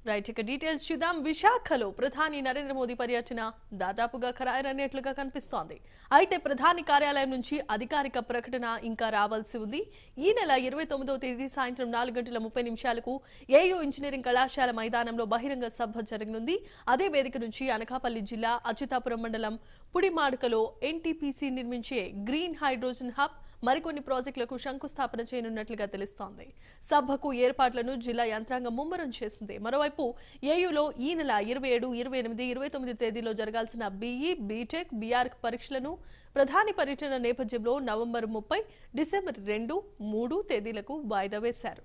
Right ఇక details చూద్దాం. విశాఖలో ప్రధాని నరేంద్ర మోదీ పర్యటన దాదాపుగా ఖరారనేట్లుగా కనిపిస్తోంది. అయితే ప్రధాని కార్యాలయం నుంచి అధికారిక ప్రకటన ఇంకా రావాల్సి ఉంది. ఈ నెల 29వ తేదీ సాయంత్రం 4:30 ఏయూ ఇంజనీరింగ్ కళాశాల మైదానంలో బహిరంగ సభ జరగనుంది. అదే వేదిక నుంచి అనకాపల్లి జిల్లా అచ్యుతాపురం మండలం పుడిమాడుకలో ఎన్టీపీసీ నిర్మించే గ్రీన్ హైడ్రోజన్ హబ్ మరికొన్ని ప్రాజెక్టులకు శంకుస్థాపన చేయనున్నట్లుగా తెలుస్తోంది. సభకు ఏర్పాట్లను జిల్లా యంత్రాంగం ముమ్మరం చేసింది. మరోవైపు ఏయూలో ఈ నెల 27, 28, 29 తేదీలో జరగాల్సిన బీఈ, బీటెక్, బీఆర్క్ పరీక్షలను ప్రధాని పర్యటన నేపథ్యంలో నవంబర్ 30, డిసెంబర్ 2, 3 తేదీలకు వాయిదా వేశారు.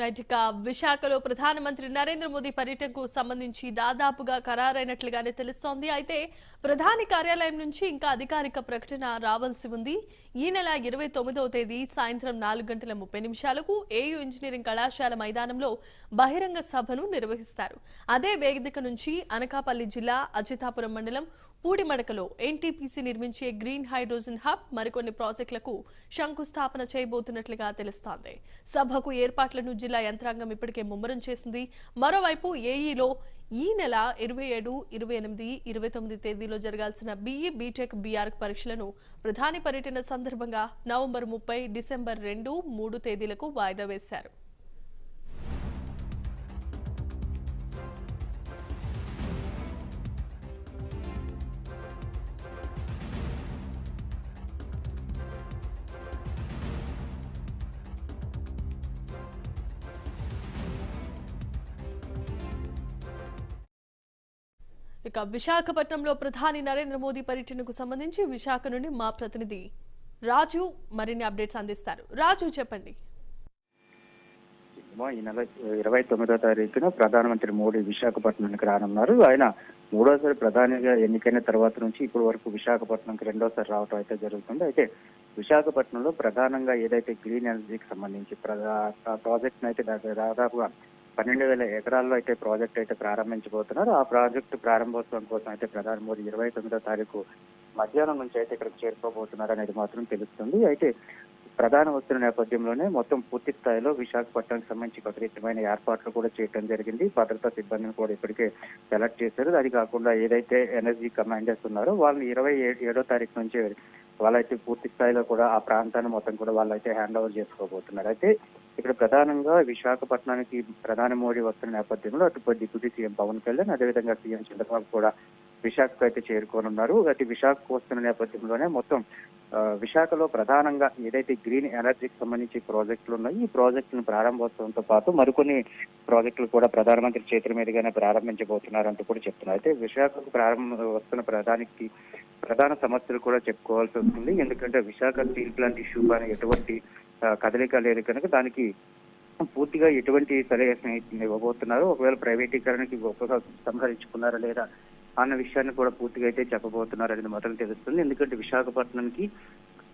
రైట్ ఇక విశాఖలో ప్రధానమంత్రి నరేంద్ర మోదీ పర్యటనకు సంబంధించి దాదాపుగా ఖరారైనట్లుగానే తెలుస్తోంది. అయితే ప్రధాని కార్యాలయం నుంచి ఇంకా అధికారిక ప్రకటన రావాల్సి ఉంది. ఈ నెల 29వ తేదీ సాయంత్రం 4:30 ఏయూ ఇంజనీరింగ్ కళాశాల మైదానంలో బహిరంగ సభను నిర్వహిస్తారు. అదే వేదిక నుంచి అనకాపల్లి జిల్లా అచ్యుతాపురం మండలం పూడిమడకలో ఎన్టీపీసీ నిర్మించే గ్రీన్ హైడ్రోజన్ హబ్ మరికొన్ని ప్రాజెక్టులకు శంకుస్థాపన చేయబోతున్నట్లుగా తెలుస్తోంది. సభకు ఏర్పాట్లను జిల్లా యంత్రాంగం ఇప్పటికే ముమ్మరం చేసింది. మరోవైపు ఏఈలో ఈ నెల 27, 28, 29 తేదీలో జరగాల్సిన బీఈ, బీటెక్, బీఆర్క్ పరీక్షలను ప్రధాని పర్యటన సందర్భంగా నవంబర్ 30, డిసెంబర్ 2, 3 తేదీలకు వాయిదా వేశారు. ఇక విశాఖపట్నంలో ప్రధాని నరేంద్ర మోదీ పర్యటనకు సంబంధించి విశాఖ నుండి మా ప్రతినిధి రాజు మరిన్ని అప్డేట్స్ అందిస్తారు. రాజు చెప్పండి. ఈ నెల 29వ తారీఖున ప్రధానమంత్రి మోడీ విశాఖపట్నానికి రానున్నారు. ఆయన మూడోసారి ప్రధానిగా ఎన్నికైన తర్వాత నుంచి ఇప్పటి వరకు విశాఖపట్నంకి రెండోసారి రావడం అయితే జరుగుతుంది. అయితే విశాఖపట్నంలో ప్రధానంగా ఏదైతే గ్రీన్ ఎనర్జీకి సంబంధించి ప్రాజెక్ట్ అయితే దాదాపుగా 12,000 ఎకరాల్లో అయితే ప్రాజెక్ట్ అయితే ప్రారంభించబోతున్నారు. ఆ ప్రాజెక్టు ప్రారంభోత్సవం కోసం అయితే ప్రధాని మోదీ 29వ తారీఖు మధ్యాహ్నం నుంచి అయితే ఇక్కడికి చేరుకోబోతున్నారు అనేది మాత్రం తెలుస్తుంది. అయితే ప్రధాన వస్తున్న నేపథ్యంలోనే మొత్తం పూర్తి స్థాయిలో విశాఖపట్నానికి సంబంధించి కట్టుదిట్టమైన ఏర్పాట్లు కూడా చేయడం జరిగింది. భద్రతా సిబ్బందిని కూడా ఇప్పటికే సెలెక్ట్ చేశారు. అది కాకుండా ఏదైతే ఎనర్జీ కమాండర్స్ ఉన్నారో వాళ్ళని 27వ తారీఖు నుంచి వాళ్ళైతే పూర్తి స్థాయిలో కూడా ఆ ప్రాంతాన్ని మొత్తం కూడా వాళ్ళైతే హ్యాండ్ ఓవర్ చేసుకోబోతున్నారు. అయితే ఇక్కడ ప్రధానంగా విశాఖపట్నానికి ప్రధాని మోడీ వస్తున్న నేపథ్యంలో అటు డిప్యూటీ సీఎం పవన్ కళ్యాణ్, అదేవిధంగా సీఎం చంద్రబాబు కూడా విశాఖకు అయితే చేరుకోనున్నారు. అటు విశాఖకు వస్తున్న నేపథ్యంలోనే మొత్తం విశాఖలో ప్రధానంగా ఏదైతే గ్రీన్ ఎనర్జీకి సంబంధించి ప్రాజెక్టులు ఉన్నాయో ఈ ప్రాజెక్టులను ప్రారంభోత్సవంతో పాటు మరికొన్ని ప్రాజెక్టులు కూడా ప్రధానమంత్రి చేతుల మీదుగానే ప్రారంభించబోతున్నారంటూ కూడా చెప్తున్నారు. అయితే విశాఖకు వస్తున్న ప్రధాన సమస్యలు కూడా చెప్పుకోవాల్సి వస్తుంది. ఎందుకంటే విశాఖ స్టీల్ ప్లాంట్ ఇష్యూ పైన ఎటువంటి కదలిక లేదు కనుక దానికి పూర్తిగా ఎటువంటి సలహా ఇవ్వబోతున్నారు, ఒకవేళ ప్రైవేటీకరణకి సంహరించుకున్నారా లేదా అన్న విషయాన్ని కూడా పూర్తిగా అయితే చెప్పబోతున్నారు అనేది మాత్రం తెలుస్తుంది. ఎందుకంటే విశాఖపట్నానికి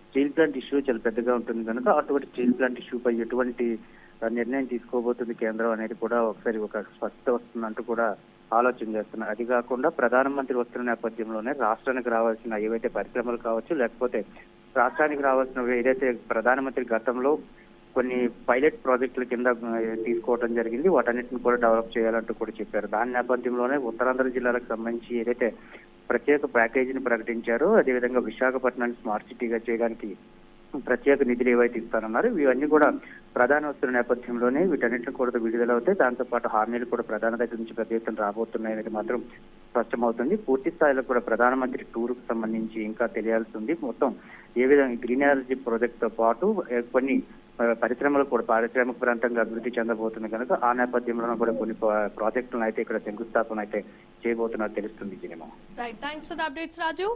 స్టీల్ ప్లాంట్ ఇష్యూ చాలా పెద్దగా ఉంటుంది కనుక అటువంటి స్టీల్ ప్లాంట్ ఇష్యూపై ఎటువంటి నిర్ణయం తీసుకోబోతుంది కేంద్రం అనేది కూడా ఒకసారి ఒక స్పష్టత వస్తుందంటూ కూడా ఆలోచన చేస్తున్నారు. అది కాకుండా ప్రధానమంత్రి వస్తున్న నేపథ్యంలోనే రాష్ట్రానికి రావాల్సిన ఏవైతే పరిశ్రమలు కావచ్చు, లేకపోతే రాష్ట్రానికి రావాల్సిన ఏదైతే ప్రధానమంత్రి గతంలో కొన్ని పైలట్ ప్రాజెక్టుల కింద తీసుకోవడం జరిగింది, వాటన్నిటిని కూడా డెవలప్ చేయాలంటూ కూడా చెప్పారు. దాని నేపథ్యంలోనే ఉత్తరాంధ్ర జిల్లాలకు సంబంధించి ఏదైతే ప్రత్యేక ప్యాకేజీని ప్రకటించారో, అదేవిధంగా విశాఖపట్నాన్ని స్మార్ట్ సిటీగా చేయడానికి ప్రత్యేక నిధులు ఏవైతే ఇస్తానన్నారు ఇవన్నీ కూడా ప్రధాన వస్తున్న నేపథ్యంలోనే వీటన్నిటిని కూడా విడుదలవుతాయి. దాంతో పాటు హామీలు కూడా ప్రధాన దగ్గర నుంచి పెద్ద ఎత్తున రాబోతున్నాయి అనేది మాత్రం స్పష్టమవుతుంది. పూర్తి స్థాయిలో కూడా ప్రధానమంత్రి టూర్కు సంబంధించి ఇంకా తెలియాల్సి ఉంది. మొత్తం ఏ విధంగా గ్రీన్ ఎనర్జీ ప్రాజెక్ట్ తో పాటు కొన్ని పరిశ్రమలు కూడా పారిశ్రామిక ప్రాంతంగా అభివృద్ధి చెందబోతుంది కనుక ఆ నేపథ్యంలో కూడా కొన్ని ప్రాజెక్టులను అయితే ఇక్కడ శంకుస్థాపన అయితే చేయబోతున్నట్టు తెలుస్తుంది. Right, thanks for the updates Raju.